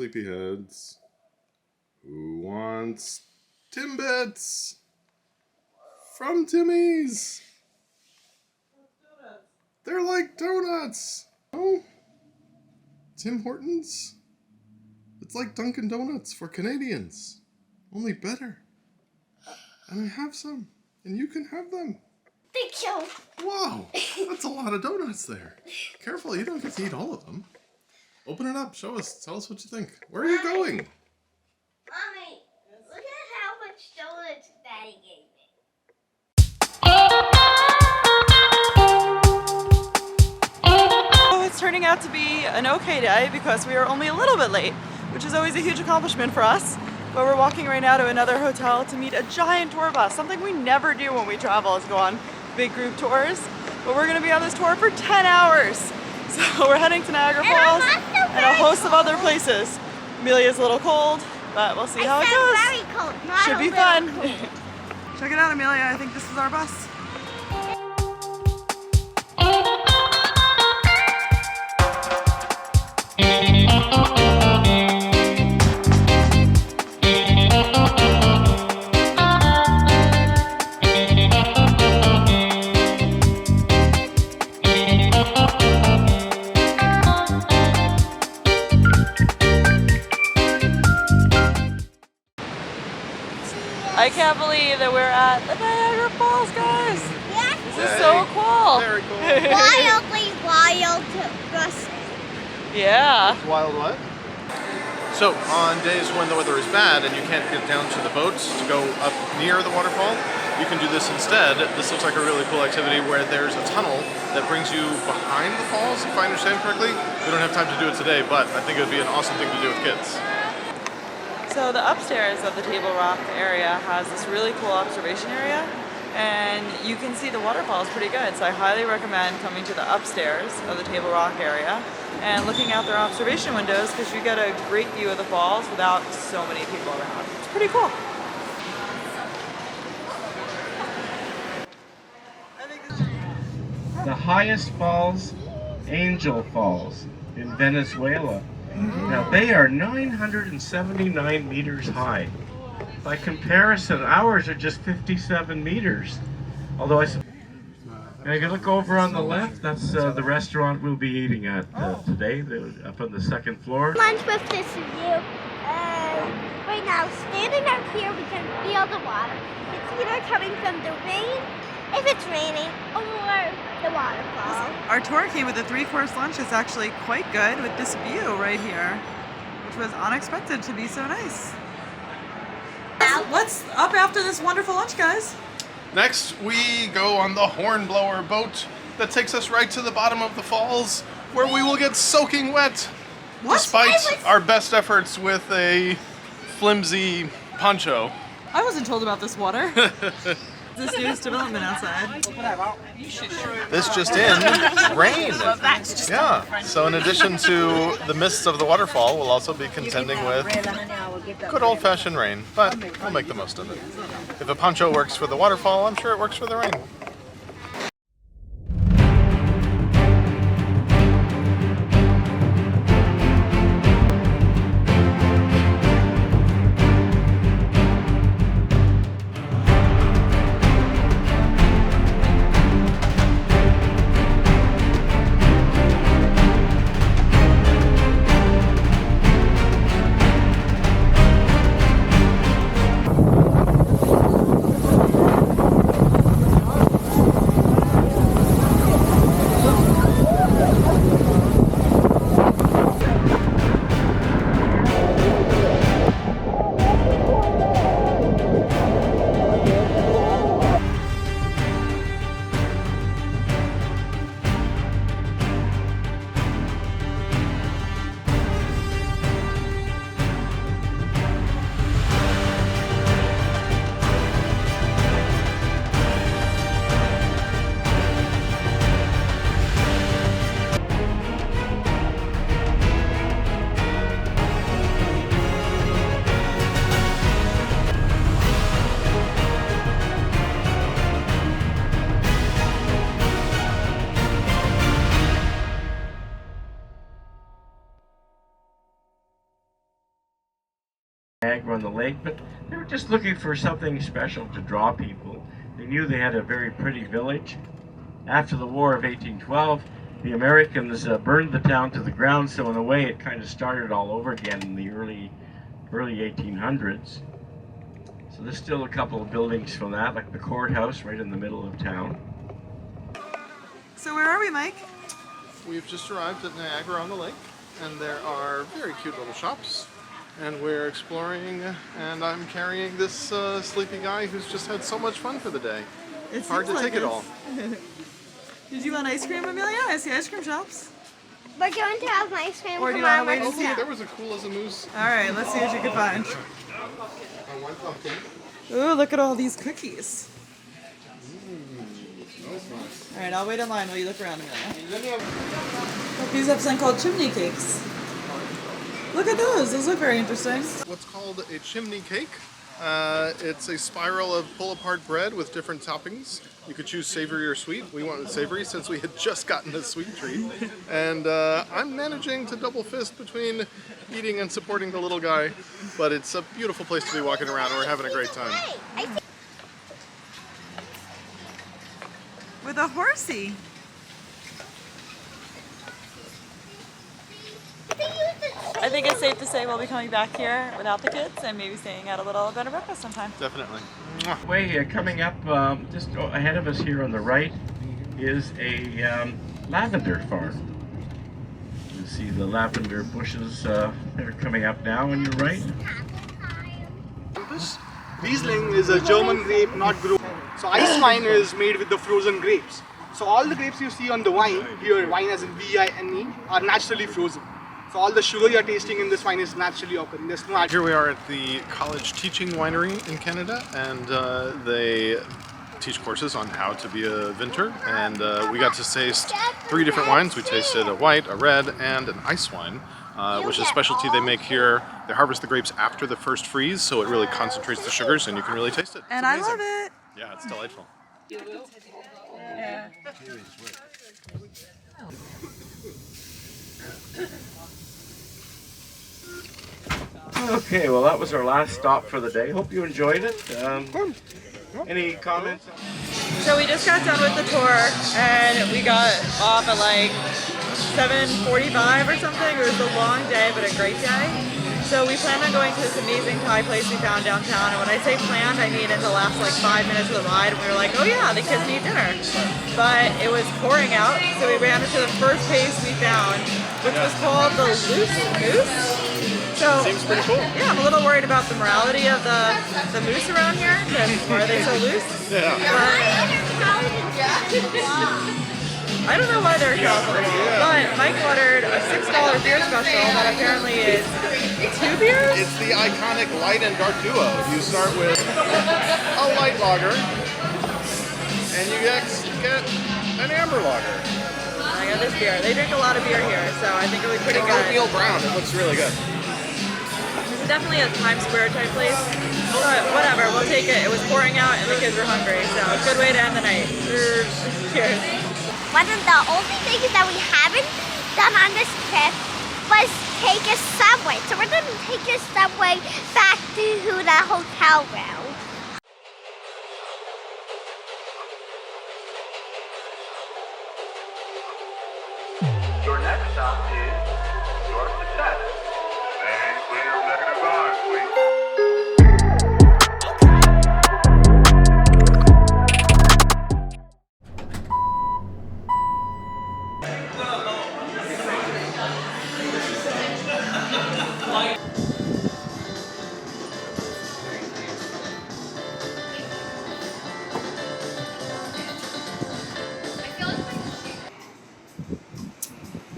Sleepyheads. Who wants Timbits? From Timmy's. They're like donuts. Oh, Tim Hortons? It's like Dunkin' Donuts for Canadians. Only better. And I have some. And you can have them. Thank you. Wow, that's a lot of donuts there. Careful, you don't get to eat all of them. Open it up, show us, tell us what you think. Where are you going? Mommy, look at how much donuts Daddy gave me. Oh, it's turning out to be an okay day because we are only a little bit late, which is always a huge accomplishment for us. But we're walking right now to another hotel to meet a giant tour bus. Something we never do when we travel is go on big group tours. But we're gonna be on this tour for 10 hours. So we're heading to Niagara Falls and a host of other places. Amelia's a little cold, but we'll see how it goes. Very cold, not Should a be little fun. cold. Check it out, Amelia. I think this is our bus. I can't believe that we're at the Niagara Falls, guys. Yes. This is so cool. Very cool. Wildly wild bus. Yeah. Wild what? So, on days when the weather is bad and you can't get down to the boats to go up near the waterfall, you can do this instead. This looks like a really cool activity where there's a tunnel that brings you behind the falls, if I understand correctly. We don't have time to do it today, but I think it would be an awesome thing to do with kids. So the upstairs of the Table Rock area has this really cool observation area, and you can see the waterfalls pretty good. So I highly recommend coming to the upstairs of the Table Rock area and looking out their observation windows because you get a great view of the falls without so many people around. It's pretty cool. The highest falls, Angel Falls in Venezuela. Now they are 979 meters high. By comparison, ours are just 57 meters. Although and if you look over on the left, that's the restaurant we'll be eating at today, up on the second floor. Lunch with this view. Right now, standing out here, we can feel the water. It's either coming from the rain, if it's raining, or the waterfall. Our tour came with a 3-course lunch. It's actually quite good with this view right here, which was unexpected to be so nice. What's up after this wonderful lunch, guys? Next, we go on the Hornblower boat that takes us right to the bottom of the falls, where we will get soaking wet. What? Despite our best efforts with a flimsy poncho. I wasn't told about this water. This newest development outside. This just in, rain. Yeah, so in addition to the mists of the waterfall, we'll also be contending with good old-fashioned rain, but we'll make the most of it. If a poncho works for the waterfall, I'm sure it works for the rain. Niagara on the lake, but they were just looking for something special to draw people. They knew they had a very pretty village. After the War of 1812, the Americans burned the town to the ground, so in a way it kind of started all over again in the early 1800s. So there's still a couple of buildings from that, like the courthouse right in the middle of town. So where are we, Mike? We've just arrived at Niagara on the lake, and there are very cute little shops. And we're exploring, and I'm carrying this sleepy guy who's just had so much fun for the day. It's hard to take it all. Did you want ice cream, Amelia? I see ice cream shops. We're going to have ice cream. Or do you want to wait and Oh, see? look, there was a cool as a moose. All right, let's see what you can find. One pumpkin. Ooh, look at all these cookies. That's nice. All right, I'll wait in line while you look around, Amelia. Look, these have something called chimney cakes. Look at those. Those look very interesting. What's called a chimney cake. It's a spiral of pull-apart bread with different toppings. You could choose savory or sweet. We went with savory since we had just gotten a sweet treat. And I'm managing to double fist between eating and supporting the little guy. But it's a beautiful place to be walking around. We're having a great time. With a horsey. I think it's safe to say we'll be coming back here without the kids and maybe staying at a little bed and breakfast sometime. Definitely. Way coming up just ahead of us here on the right is a lavender farm. You see the lavender bushes that are coming up now on your right. This Riesling is a German grape, not grown. So ice wine is made with the frozen grapes. So all the grapes you see on the wine, here wine as in V-I-N-E, are naturally frozen. So all the sugar you're tasting in this wine is naturally occurring. There's no Here we are at the college teaching winery in Canada, and they teach courses on how to be a vintner. And we got to taste 3 different wines. We tasted a white, a red, and an ice wine, which is a specialty they make here. They harvest the grapes after the first freeze, so it really concentrates the sugars, and you can really taste it. And I love it. Yeah, it's delightful. Yeah. Okay, well that was our last stop for the day. Hope you enjoyed it. Any comments? So we just got done with the tour and we got off at like 7:45 or something. It was a long day, but a great day. So we planned on going to this amazing Thai place we found downtown. And when I say planned, I mean in the last like 5 minutes of the ride. And we were like, oh yeah, the kids need dinner. But it was pouring out, so we ran into the first place we found, which was called the Loose Moose. So, Seems pretty cool. yeah, I'm a little worried about the morality of the moose around here, because are they so loose? Yeah. I don't know why they're chocolate, but Mike ordered a $6 beer special that apparently is 2 beers? It's the iconic light and dark duo. You start with a light lager, and you get an amber lager. I got this beer. They drink a lot of beer here, so I think it'll be pretty good. Oatmeal brown. It looks really good. This is definitely a Times Square type place, but whatever, we'll take it. It was pouring out and the kids were hungry, so good way to end the night. Cheers. One of the only things that we haven't done on this trip was take a subway. So we're going to take a subway back to the hotel room. Your next stop is your success. And clear negative odds, please.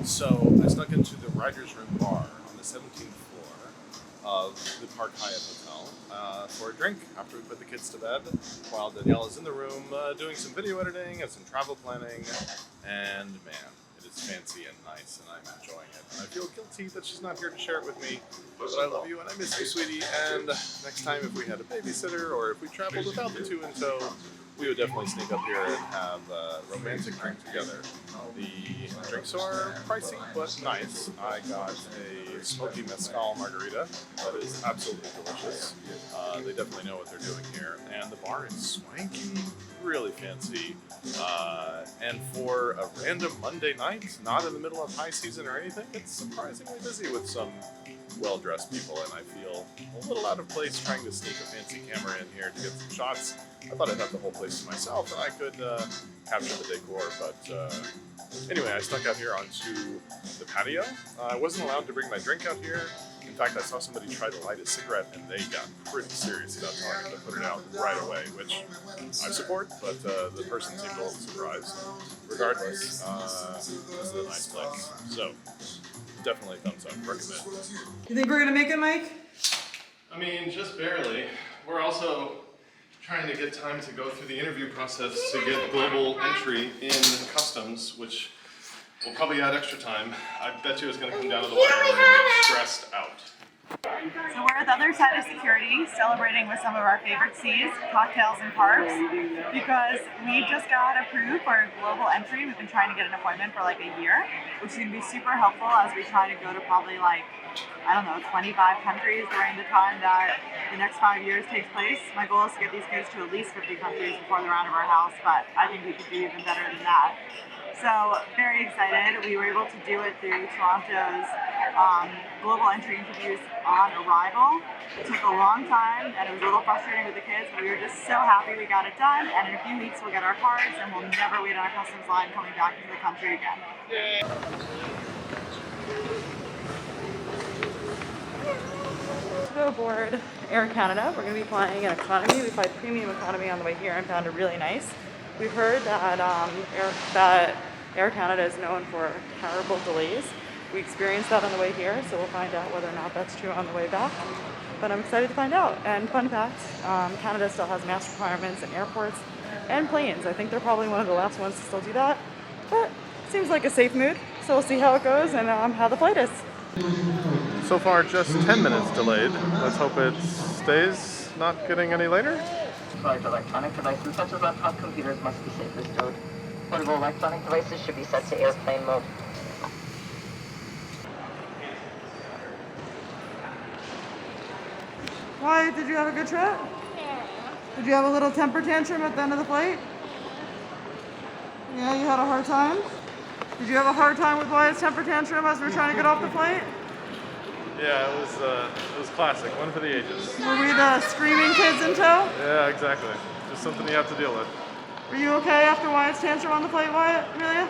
So I snuck into the writer's room bar on the 17th floor of the Park Hyatt Hotel for a drink after we put the kids to bed, while Danielle is in the room doing some video editing and some travel planning. And man, it is fancy and nice, and I'm enjoying it. And I feel guilty that she's not here to share it with me, but I love you and I miss you, sweetie. And next time, if we had a babysitter or if we traveled without the 2 in tow, we would definitely sneak up here and have a romantic drink together. The drinks are pricey but nice. I got a smoky mezcal margarita that is absolutely delicious. They definitely know what they're doing here, and the bar is swanky, really fancy. And for a random Monday night, not in the middle of high season or anything, it's surprisingly busy with some well-dressed people, and I feel a little out of place trying to sneak a fancy camera in here to get some shots. I thought I'd have the whole place to myself and I could capture the decor, but anyway, I snuck out here onto the patio. I wasn't allowed to bring my drink out here. In fact, I saw somebody try to light a cigarette and they got pretty serious about telling them to put it out right away, which I support, but the person seemed a little surprised. Regardless, this is a nice place. So, definitely thumbs up, recommend. You think we're gonna make it, Mike? I mean, just barely. We're also trying to get time to go through the interview process to get global entry in customs, which will probably add extra time. I bet you it's going to come down to the wire and we're going to get stressed out. So we're at the other side of security, celebrating with some of our favorite C's, cocktails and carbs, because we just got approved for global entry. We've been trying to get an appointment for like a year, which is going to be super helpful as we try to go to probably like, I don't know, 25 countries during the time that the next 5 years takes place. My goal is to get these kids to at least 50 countries before they're out of our house, but I think we could do even better than that. So very excited. We were able to do it through Toronto's global entry interviews on arrival. It took a long time and it was a little frustrating with the kids, but we were just so happy we got it done, and in a few weeks we'll get our cards and we'll never wait on a customs line coming back into the country again. To go aboard Air Canada, we're going to be flying in economy. We fly premium economy on the way here and found it really nice. We've heard that Air Canada is known for terrible delays. We experienced that on the way here, so we'll find out whether or not that's true on the way back. But I'm excited to find out. And fun fact, Canada still has mask requirements in airports and planes. I think they're probably one of the last ones to still do that. But it seems like a safe mood, so we'll see how it goes and how the flight is. So far, just 10 minutes delayed. Let's hope it stays not getting any later. Large electronic devices such as laptop computers must be safely stowed. Portable electronic devices should be set to airplane mode. Why, did you have a good trip? Yeah. Did you have a little temper tantrum at the end of the flight? Yeah, you had a hard time? Did you have a hard time with Wyatt's temper tantrum as we were trying to get off the flight? Yeah, it was classic, one for the ages. Were we the screaming kids in tow? Yeah, exactly. Just something you have to deal with. Were you okay after Wyatt's tantrum on the flight, Wyatt, Amelia?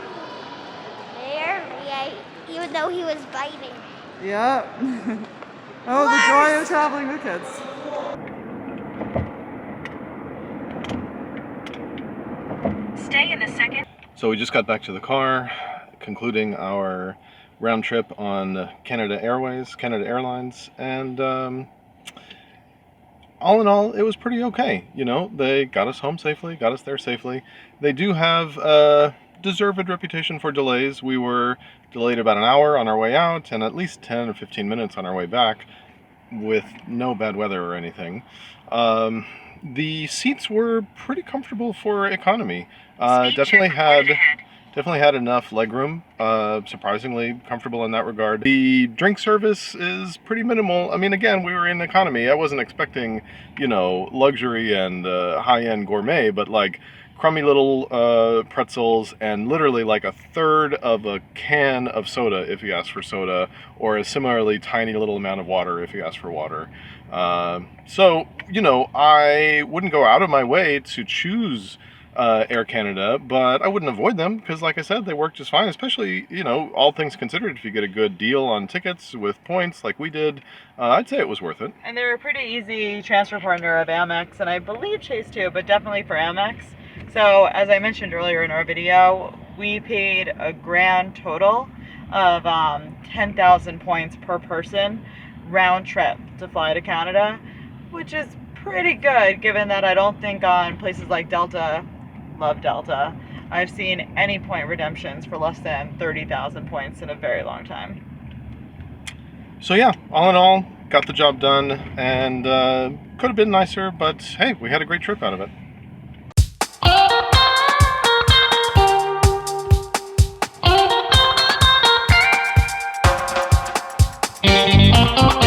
Yeah, even though he was biting. Yep. Oh, the joy of traveling with kids. Stay in the second. So we just got back to the car, concluding our round trip on Canada Airlines, and all in all, it was pretty okay. You know, they got us home safely, got us there safely. They do have a deserved reputation for delays. We were delayed about an hour on our way out and at least 10 or 15 minutes on our way back with no bad weather or anything. The seats were pretty comfortable for economy. Definitely had enough legroom, surprisingly comfortable in that regard. The drink service is pretty minimal. I mean, again, we were in economy. I wasn't expecting, you know, luxury and high-end gourmet, but like crummy little pretzels and literally like a third of a can of soda if you ask for soda, or a similarly tiny little amount of water if you ask for water. So, you know, I wouldn't go out of my way to choose Air Canada, but I wouldn't avoid them because, like I said, they work just fine, especially, you know, all things considered. If you get a good deal on tickets with points like we did, I'd say it was worth it. And they're a pretty easy transfer partner of Amex, and I believe Chase too, but definitely for Amex. So, as I mentioned earlier in our video, we paid a grand total of 10,000 points per person round trip to fly to Canada, which is pretty good given that I don't think on places like Delta, love Delta, I've seen any point redemptions for less than 30,000 points in a very long time. So yeah, all in all, got the job done, and could have been nicer, but hey, we had a great trip out of it. Bye.